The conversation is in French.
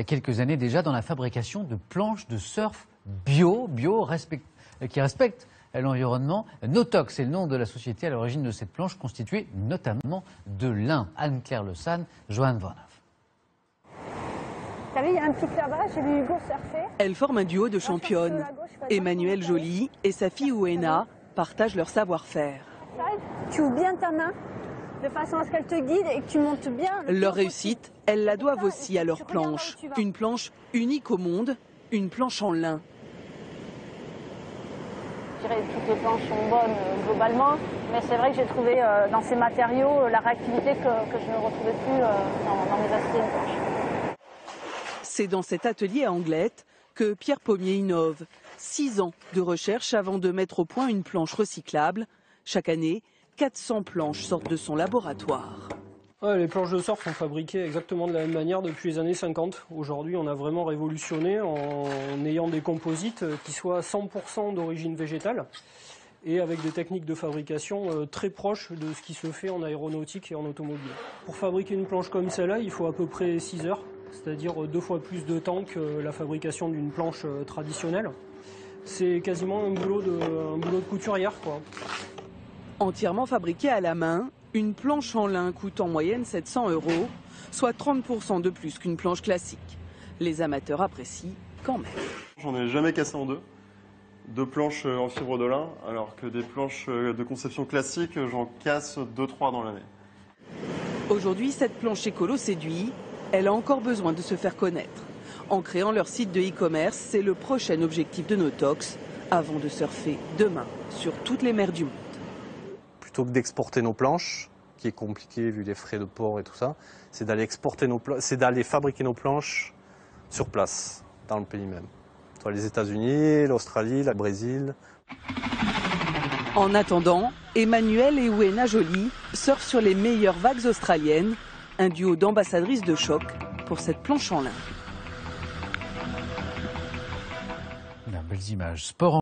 quelques années déjà dans la fabrication de planches de surf bio qui respectent l'environnement. Notox, c'est le nom de la société à l'origine de cette planche constituée notamment de lin. Anne-Claire Le San, Johan Vornov. Vous savez, il y a un pic là-bas, j'ai vu Hugo surfer. Elles forment un duo de championnes. Emmanuelle Joly et sa fille Ouena partagent leur savoir-faire. Tu ouvres bien ta main de façon à ce qu'elle te guide et que tu montes bien. Leur réussite, elles la doivent aussi à leur planche. Une planche unique au monde, une planche en lin. Je dirais que toutes les planches sont bonnes globalement, mais c'est vrai que j'ai trouvé dans ces matériaux la réactivité que je ne retrouvais plus dans mes anciennes planches. C'est dans cet atelier à Anglette que Pierre Pommier innove. 6 ans de recherche avant de mettre au point une planche recyclable. Chaque année, 400 planches sortent de son laboratoire. Ouais, les planches de surf sont fabriquées exactement de la même manière depuis les années 50. Aujourd'hui, on a vraiment révolutionné en ayant des composites qui soient 100% d'origine végétale et avec des techniques de fabrication très proches de ce qui se fait en aéronautique et en automobile. Pour fabriquer une planche comme celle-là, il faut à peu près 6 heures, c'est-à-dire 2 fois plus de temps que la fabrication d'une planche traditionnelle. C'est quasiment un boulot de couturière, quoi. Entièrement fabriquée à la main, une planche en lin coûte en moyenne 700 €, soit 30% de plus qu'une planche classique. Les amateurs apprécient quand même. J'en ai jamais cassé en deux planches en fibre de lin, alors que des planches de conception classique, j'en casse 2-3 dans l'année. Aujourd'hui, cette planche écolo séduit. Elle a encore besoin de se faire connaître. En créant leur site de e-commerce, c'est le prochain objectif de Notox, avant de surfer demain sur toutes les mers du monde. Plutôt que d'exporter nos planches, qui est compliqué vu les frais de port et tout ça, c'est d'aller fabriquer nos planches sur place, dans le pays même. Soit les États-Unis, l'Australie, le Brésil. En attendant, Emmanuelle et Ouena Joly surfent sur les meilleures vagues australiennes, un duo d'ambassadrices de choc pour cette planche en lin. Belles images. Sport